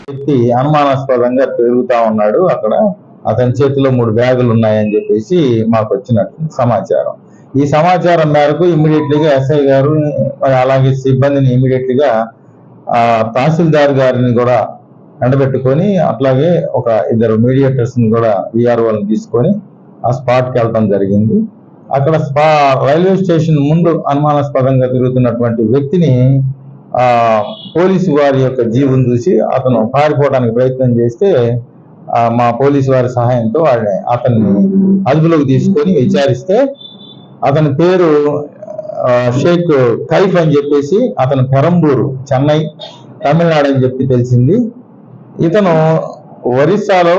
వ్యక్తి అనుమానాస్పదంగా తిరుగుతా ఉన్నాడు అక్కడ. అతని చేతిలో 3 బ్యాగులు ఉన్నాయని చెప్పేసి మాకు వచ్చినట్టు సమాచారం. ఈ సమాచారం మేరకు ఇమ్మీడియట్లీగా ఎస్ఐ గారు మరి అలాగే సిబ్బందిని ఇమ్మీడియట్లీగా తహసీల్దార్ గారిని కూడా ఎండబెట్టుకొని అట్లాగే ఒక 2 మీడియేటర్స్ ని కూడా విఆర్ఓని తీసుకొని ఆ స్పాట్కి వెళ్ళడం జరిగింది. అక్కడ రైల్వే స్టేషన్ ముందు అనుమానాస్పదంగా తిరుగుతున్నటువంటి వ్యక్తిని పోలీసు వారి యొక్క జీవును చూసి అతను పారిపోవడానికి ప్రయత్నం చేస్తే మా పోలీసు వారి సహాయంతో అతన్ని అదుపులోకి తీసుకొని విచారిస్తే అతని పేరు షేక్ కైఫ్ అని చెప్పేసి, అతను పెరంబూరు చెన్నై తమిళనాడు అని చెప్పి తెలిసింది. ఇతను ఒరిస్సాలో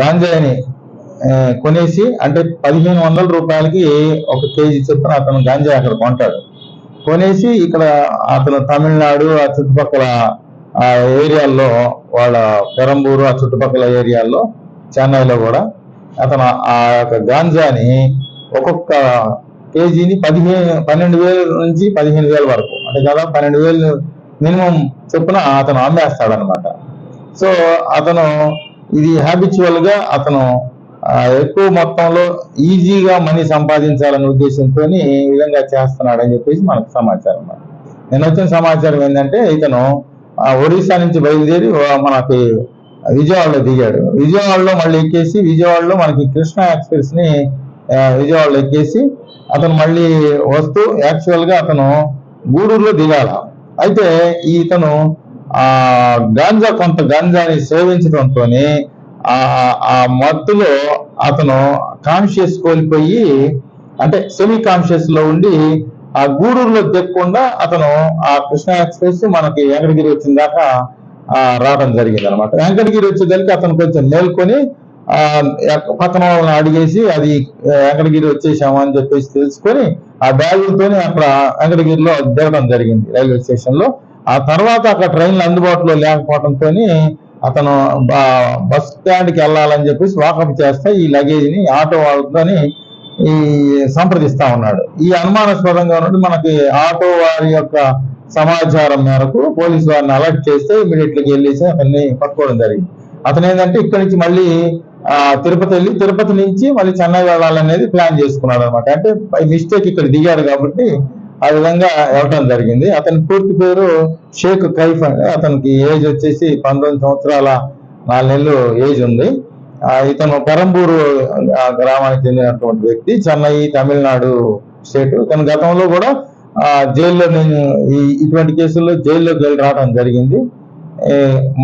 గాంజాయిని కొనేసి అంటే 1500 రూపాయలకి 1 కేజీ చొప్పున అతను గాంజా అక్కడ కొంటాడు. కొనేసి ఇక్కడ అతను తమిళనాడు ఆ చుట్టుపక్కల ఏరియాల్లో వాళ్ళ పెరంబూరు ఆ చుట్టుపక్కల ఏరియాల్లో చెన్నైలో కూడా అతను ఆ యొక్క గాంజాని ఒక్కొక్క కేజీని 12,000 నుంచి 15,000 వరకు అంటే కదా 12,000 మినిమం చొప్పున అతను అమ్మేస్తాడనమాట. సో అతను ఇది హ్యాబిచువల్ గా అతను ఎక్కువ మొత్తంలో ఈజీగా మనీ సంపాదించాలనే ఉద్దేశంతో ఈ విధంగా చేస్తున్నాడని చెప్పేసి మనకు సమాచారం. నేను వచ్చిన సమాచారం ఏంటంటే ఇతను ఒరిస్సా నుంచి బయలుదేరి మనకి విజయవాడలో దిగాడు. విజయవాడలో మళ్ళీ ఎక్కేసి విజయవాడలో మనకి కృష్ణా ఎక్స్ప్రెస్ ని విజయవాడలో ఎక్కేసి అతను మళ్ళీ వస్తూ యాక్చువల్ గా అతను గూడూరులో దిగాల. అయితే ఇతను కొంత గాంజాని సేవించడంతో ఆ మత్తులో అతను కాన్షియస్ కోల్పోయి అంటే సెమీ కాన్షియస్ లో ఉండి ఆ గూడూరులో దిగకుండా అతను ఆ కృష్ణా ఎక్స్ప్రెస్ మనకి వెంకటగిరి వచ్చిన దాకా రావడం జరిగింది అనమాట. వెంకటగిరి వచ్చేదానికి అతను కొంచెం మేల్కొని పక్కన వాళ్ళని అడిగేసి అది వెంకటగిరి వచ్చేసాము అని చెప్పేసి తెలుసుకొని ఆ బ్యాగులతోనే అక్కడ వెంకటగిరిలో దిగడం జరిగింది రైల్వే స్టేషన్ లో. ఆ తర్వాత అక్కడ ట్రైన్లు అందుబాటులో లేకపోవడంతో అతను బస్ స్టాండ్కి వెళ్ళాలని చెప్పేసి వాకప్ చేస్తే ఈ లగేజ్ ని ఆటో వాళ్ళతోని ఈ సంప్రదిస్తా ఉన్నాడు. ఈ అనుమానాస్పదంగా ఉన్నట్టు మనకి ఆటో వారి యొక్క సమాచారం మేరకు పోలీసు వారిని అలర్ట్ చేస్తే ఇమీడియట్లీ వెళ్ళేసి అతన్ని పట్టుకోవడం జరిగింది. అతను ఏంటంటే ఇక్కడి నుంచి మళ్ళీ తిరుపతి వెళ్ళి తిరుపతి నుంచి మళ్ళీ చెన్నై వెళ్ళాలనేది ప్లాన్ చేసుకున్నాడు అనమాట. అంటే బై మిస్టేక్ ఇక్కడ దిగాడు కాబట్టి ఆ విధంగా వెళ్ళటం జరిగింది. అతని పూర్తి పేరు షేక్ కైఫ్ అండి. అతనికి ఏజ్ వచ్చేసి 19 సంవత్సరాల 4 నెలలు ఏజ్ ఉంది. ఇతను పెరంబూరు గ్రామానికి చెందినటువంటి వ్యక్తి, చెన్నై తమిళనాడు స్టేట్. ఇతను గతంలో కూడా జైల్లో ఇటువంటి కేసుల్లో జైల్లోకి వెళ్ళి రావడం జరిగింది.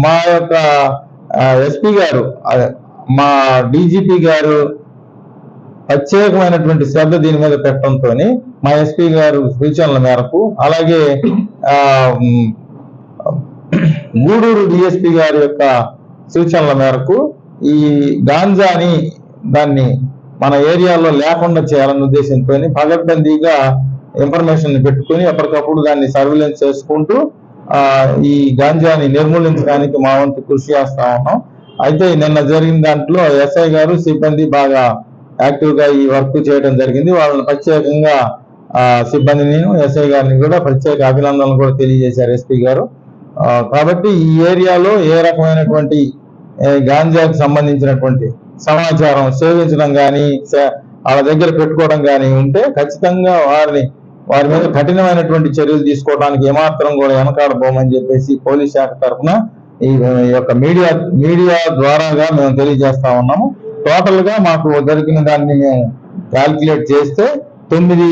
మా యొక్క ఎస్పీ గారు మా డీజీపీ గారు ప్రత్యేకమైనటువంటి శ్రద్ధ దీని మీద పెట్టడంతో మా ఎస్పీ గారు సూచనల మేరకు అలాగే గూడూరు డిఎస్పీ గారి యొక్క సూచనల మేరకు ఈ గాంజాని దాన్ని మన ఏరియాలో లేకుండా చేయాలన్న ఉద్దేశంతో పగడ్బందీగా ఇన్ఫర్మేషన్ పెట్టుకుని ఎప్పటికప్పుడు దాన్ని సర్వేలెన్స్ చేసుకుంటూ ఈ గాంజాని నిర్మూలించడానికి మా వంతు కృషి చేస్తా ఉన్నాం. అయితే నిన్న జరిగిన దాంట్లో ఎస్ఐ గారు సిబ్బంది బాగా యాక్టివ్ గా ఈ వర్క్ చేయడం జరిగింది. వాళ్ళని ప్రత్యేకంగా సిబ్బందిని ఎస్ఐ గారిని కూడా ప్రత్యేక అభినందనలు కూడా తెలియజేశారు ఎస్పీ గారు. కాబట్టి ఈ ఏరియాలో ఏ రకమైనటువంటి గాంజాకి సంబంధించినటువంటి సమాచారం సేవించడం కానీ వాళ్ళ దగ్గర పెట్టుకోవడం కానీ ఉంటే ఖచ్చితంగా వారి మీద కఠినమైనటువంటి చర్యలు తీసుకోవడానికి ఏమాత్రం కూడా వెనకాడబోమని చెప్పేసి పోలీస్ శాఖ తరఫున ఈ యొక్క మీడియా ద్వారాగా మేము తెలియజేస్తా ఉన్నాము. టోటల్ గా మాకు దొరికిన దాన్ని మేము క్యాల్కులేట్ చేస్తే 9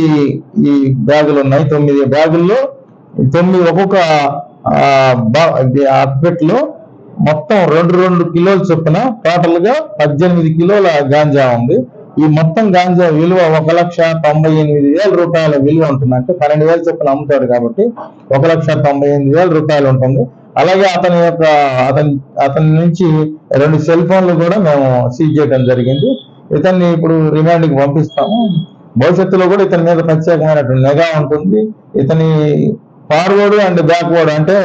ఈ బ్యాగులు ఉన్నాయి. 9 బ్యాగుల్లో 9 ఒక్కొక్క అప్పెట్లో మొత్తం 2 కిలోల చొప్పున టోటల్ గా 18 కిలోల గాంజా ఉంది. ఈ మొత్తం గాంజా విలువ 1,98,000 రూపాయల విలువ ఉంటుంది. అంటే 12,000 చొప్పున అమ్ముతాడు కాబట్టి 1,98,000 రూపాయలు ఉంటుంది. అలాగే అతని నుంచి 2 సెల్ ఫోన్లు కూడా మేము సీజ్ చేయడం జరిగింది. ఇతన్ని ఇప్పుడు రిమాండ్ కి పంపిస్తాము. భవిష్యత్తులో కూడా ఇతని మీద ప్రత్యేకమైనటువంటి నిఘా ఉంటుంది. ఇతని ఫార్వర్డ్ అండ్ బ్యాక్వర్డ్ అంటే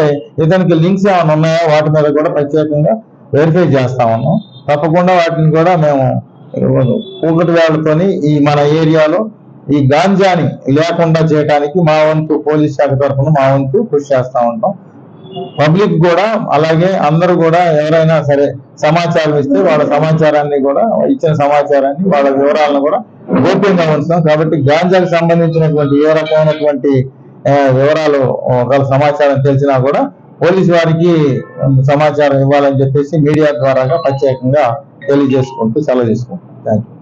ఇతనికి లింక్స్ ఏమైనా ఉన్నాయో వాటి మీద కూడా ప్రత్యేకంగా వెరిఫై చేస్తా ఉన్నాం. తప్పకుండా వాటిని కూడా మేము కూకటి వేళ్లతోని ఈ మన ఏరియాలో ఈ గాంజాని లేకుండా చేయడానికి మా వంతు పోలీస్ శాఖ తరఫున మా వంతు కృషి చేస్తా ఉంటాం. పబ్లిక్ కూడా అలాగే అందరూ కూడా ఎవరైనా సరే సమాచారం ఇస్తే వాళ్ళ సమాచారాన్ని కూడా ఇచ్చిన సమాచారాన్ని వాళ్ళ వివరాలను కూడా గోప్యంగా ఉంచుతాం. కాబట్టి గాంజాకు సంబంధించినటువంటి ఏ రకమైనటువంటి వివరాలు ఒకవేళ సమాచారం తెలిసినా కూడా పోలీసు వారికి సమాచారం ఇవ్వాలని చెప్పేసి మీడియా ద్వారా ప్రత్యేకంగా తెలియజేసుకుంటూ సెలవు తీసుకుంటాం. Thank you.